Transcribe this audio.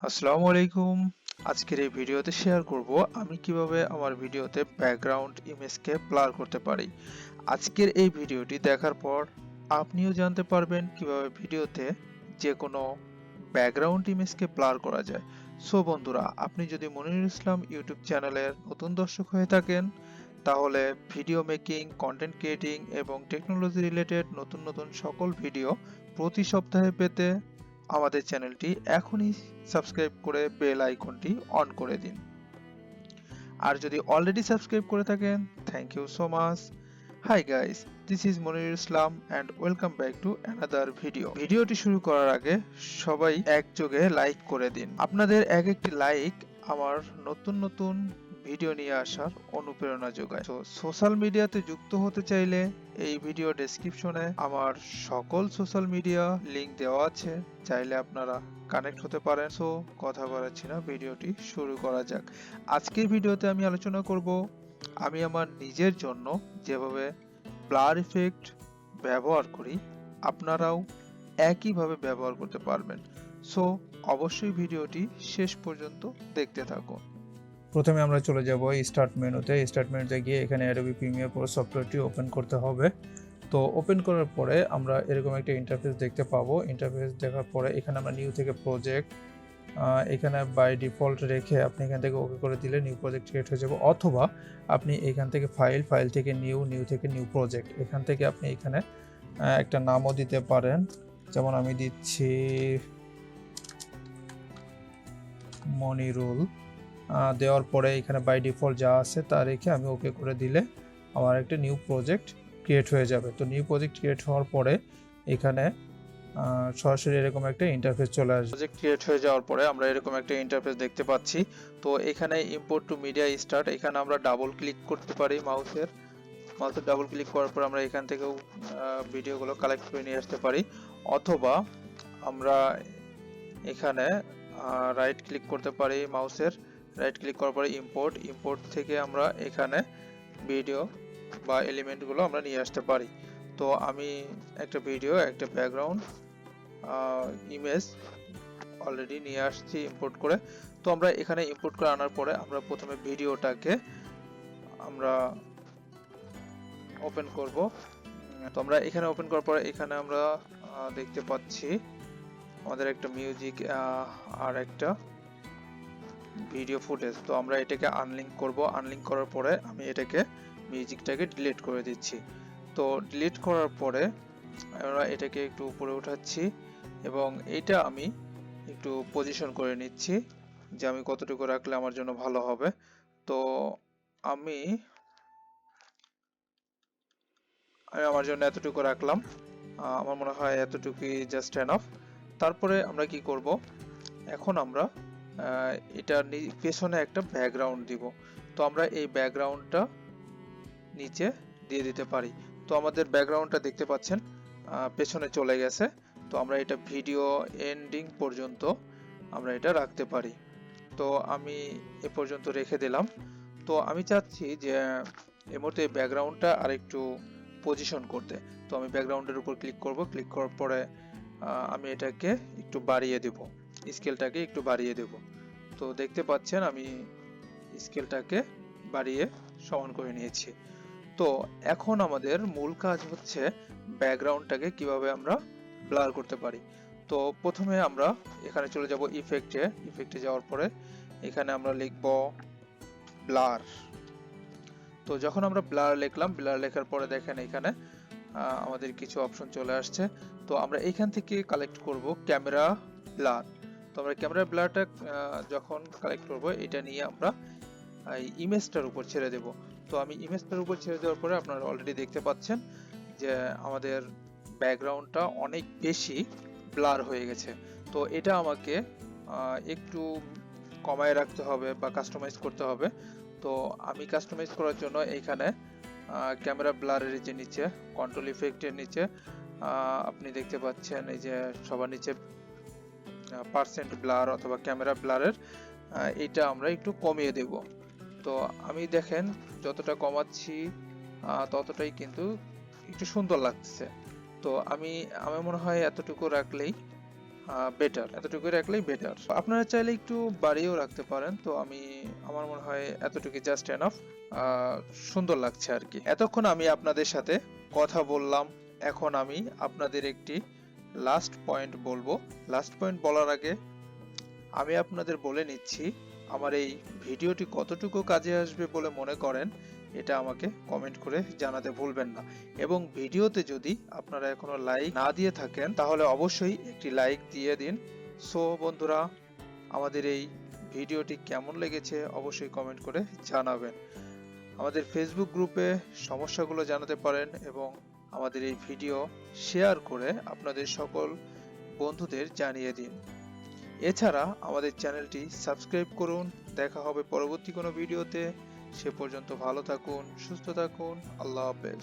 আসসালামু আলাইকুম। আজকের এই ভিডিওতে শেয়ার করব আমি কিভাবে আমার ভিডিওতে ব্যাকগ্রাউন্ড ইমেজকে ব্লার করতে পারি। আজকের এই ভিডিওটি দেখার পর আপনিও জানতে পারবেন কিভাবে ভিডিওতে যে কোনো ব্যাকগ্রাউন্ড ইমেজকে ব্লার করা যায়। সো বন্ধুরা, আপনি যদি মনিরুল ইসলাম ইউটিউব চ্যানেলের নতুন দর্শক হয়ে থাকেন, তাহলে ভিডিও মেকিং, কন্টেন্ট ক্রিয়েটিং এবং টেকনোলজি রিলেটেড নতুন নতুন সকল ভিডিও প্রতি সপ্তাহে পেতে আমাদের চ্যানেলটি এখনই সাবস্ক্রাইব করে বেল আইকনটি অন করে দিন। আর যদি অলরেডি সাবস্ক্রাইব করে থাকেন, thank you so much. Hi guys, this is Monirul Islam and welcome back to another video. ভিডিওটি শুরু করার আগে সবাই একযোগে লাইক করে দিন। আপনাদের এক একটি লাইক আমার নতুন নতুন ভিডিও নিয়ে আসার অনুপ্রেরণা যোগায়। তো সোশ্যাল মিডিয়াতে যুক্ত হতে চাইলে এই ভিডিও ডেসক্রিপশনে আমার সকল সোশ্যাল মিডিয়া লিংক দেওয়া আছে, চাইলে আপনারা কানেক্ট হতে পারেন। সো কথা বাড়াচ্ছি না, ভিডিওটি শুরু করা যাক। আজকের ভিডিওতে আমি আলোচনা করব আমি আমার নিজের জন্য যেভাবে ব্লার ইফেক্ট ব্যবহার করি, আপনারাও একইভাবে ব্যবহার করতে পারবেন। সো অবশ্যই ভিডিওটি শেষ পর্যন্ত দেখতে থাকুন। প্রথমে আমরা চলে যাব স্টার্ট মেনুতে গিয়ে এখানে অ্যাডোবি প্রিমিয়ার প্রো সফটওয়্যারটি ওপেন করতে হবে। তো ওপেন করার পরে আমরা এরকম একটা ইন্টারফেস দেখতে পাবো। ইন্টারফেস দেখার পরে এখানে আমরা নিউ থেকে প্রজেক্ট, এখানে বাই ডিফল্ট রেখে আপনি এখান থেকে ওকে করে দিলে নিউ প্রজেক্ট ক্রিয়েট হয়ে যাবে, অথবা আপনি এখান থেকে ফাইল থেকে নিউ থেকে নিউ প্রজেক্ট, এখান থেকে আপনি এখানে একটা নামও দিতে পারেন। যেমন আমি দিচ্ছি মনিরুল। দেওয়ার পরে এখানে বাই ডিফল্ট যা আছে তা রেখে আমি ওকে করে দিলে আমার একটা নিউ প্রজেক্ট ক্রিয়েট হয়ে যাবে। তো নিউ প্রজেক্ট ক্রিয়েট হওয়ার পরে এখানে সরাসরি এরকম একটা ইন্টারফেস চলে আসবে। প্রজেক্ট ক্রিয়েট হয়ে যাওয়ার পরে আমরা এরকম একটা ইন্টারফেস দেখতে পাচ্ছি। তো এখানে ইম্পোর্ট টু মিডিয়া স্টার্ট, এখানে আমরা ডাবল ক্লিক করতে পারি। মাউসের ডাবল ক্লিক করার পর আমরা এখান থেকেও ভিডিওগুলো কালেক্ট করে নিয়ে আসতে পারি, অথবা আমরা এখানে রাইট ক্লিক করতে পারি। মাউসের রাইট ক্লিক করার পরে ইম্পোর্ট থেকে আমরা এখানে ভিডিও বা এলিমেন্টগুলো আমরা নিয়ে আসতে পারি। তো আমি একটা ভিডিও, একটা ব্যাকগ্রাউন্ড ইমেজ অলরেডি নিয়ে আসছি ইম্পোর্ট করে। তো আমরা এখানে ইম্পোর্ট করে আনার পরে আমরা প্রথমে ভিডিওটাকে আমরা ওপেন করব। তো আমরা এখানে ওপেন করার পরে এখানে আমরা দেখতে পাচ্ছি আমাদের একটা মিউজিক আর একটা ভিডিও ফুটেজ। তো আমরা এটাকে আনলিঙ্ক করব। আনলিঙ্ক করার পরে আমি এটাকে মিউজিকটাকে ডিলিট করে দিচ্ছি। তো ডিলিট করার পরে আমরা এটাকে একটু উপরে উঠাচ্ছি এবং এটা আমি একটু পজিশন করে নিচ্ছি যে আমি কতটুকু রাখলে আমার জন্য ভালো হবে। তো আমি আমার জন্য এতটুকু রাখলাম। আমার মনে হয় এতটুকুই জাস্ট এনাফ। তারপরে আমরা কি করব, এখন আমরা এটা পেছনে একটা ব্যাকগ্রাউন্ড দিব। তো আমরা এই ব্যাকগ্রাউন্ডটা নিচে দিয়ে দিতে পারি। তো আমাদের ব্যাকগ্রাউন্ডটা দেখতে পাচ্ছেন পেছনে চলে গেছে। তো আমরা এটা ভিডিও এন্ডিং পর্যন্ত আমরা এটা রাখতে পারি। তো আমি এ পর্যন্ত রেখে দিলাম। তো আমি চাচ্ছি যে এই মুহূর্তে এই ব্যাকগ্রাউন্ডটা আর একটু পজিশন করতে। তো আমি ব্যাকগ্রাউন্ডের উপর ক্লিক করব। ক্লিক করার পরে আমি এটাকে একটু বাড়িয়ে দেব, স্কেলটাকে একটু বাড়িয়ে দেব। তো দেখতে পাচ্ছেন আমি স্কেলটাকে বাড়িয়ে সমান করে নিয়েছি। তো এখন আমাদের মূল কাজ হচ্ছে ব্যাকগ্রাউন্ডটাকে কিভাবে আমরা ব্লার করতে পারি। তো প্রথমে আমরা এখানে চলে যাব ইফেক্টে যাওয়ার পরে এখানে আমরা লিখব ব্লার। তো যখন আমরা ব্লার লিখলাম, ব্লার লেখার পরে দেখেন এখানে আমাদের কিছু অপশন চলে আসছে। তো আমরা এখান থেকে কালেক্ট করব ক্যামেরা ব্লার। তো আমরা ক্যামেরা ব্লারটা যখন কালেক্ট করব, এটা নিয়ে আমরা এই ইমেজটার উপর ছেড়ে দেব। তো আমি ইমেজটার উপর ছেড়ে দেওয়ার পরে আপনারা অলরেডি দেখতে পাচ্ছেন যে আমাদের ব্যাকগ্রাউন্ডটা অনেক বেশি ব্লার হয়ে গেছে। তো এটা আমাকে একটু কমায় রাখতে হবে বা কাস্টমাইজ করতে হবে। তো আমি কাস্টমাইজ করার জন্য এখানে ক্যামেরা ব্লারের যে নিচে কন্ট্রোল ইফেক্টের নিচে আপনি দেখতে পাচ্ছেন এই যে সবার নিচে পার্সেন্ট ব্লার অথবা ক্যামেরা ব্লারের এটা আমরা একটু কমিয়ে দেব। তো আমি দেখেন যতটা কমাচ্ছি ততটাই কিন্তু একটু সুন্দর লাগছে। তো আমার মনে হয় এতটুকু রাখলেই বেটার, এতটুকু রাখলেই বেটার। আপনারা চাইলে একটু বাড়িয়েও রাখতে পারেন, তো আমার মনে হয় এতটুকু জাস্ট এনাফ। সুন্দর লাগছে আর কি। এতক্ষণ আমি আপনাদের সাথে কথা বললাম, এখন আমি আপনাদের একটি লাস্ট পয়েন্ট বলবো। লাস্ট পয়েন্ট বলার আগে আমি আপনাদের বলে নিচ্ছি, আমার এই ভিডিওটি কতটুকু কাজে আসবে বলে মনে করেন এটা আমাকে কমেন্ট করে জানাতে ভুলবেন না। এবং ভিডিওতে যদি আপনারা এখনো লাইক না দিয়ে থাকেন তাহলে অবশ্যই একটি লাইক দিয়ে দিন। সো বন্ধুরা, আমাদের এই ভিডিওটি কেমন লেগেছে অবশ্যই কমেন্ট করে জানাবেন। আমাদের ফেসবুক গ্রুপে সমস্যাগুলো জানাতে পারেন এবং আমাদের এই ভিডিও শেয়ার করে আপনাদের সকল বন্ধুদের জানিয়ে দিন। এছাড়া আমাদের চ্যানেলটি সাবস্ক্রাইব করুন। দেখা হবে পরবর্তী কোনো ভিডিওতে। সে পর্যন্ত ভালো থাকুন, সুস্থ থাকুন। আল্লাহ হাফেজ।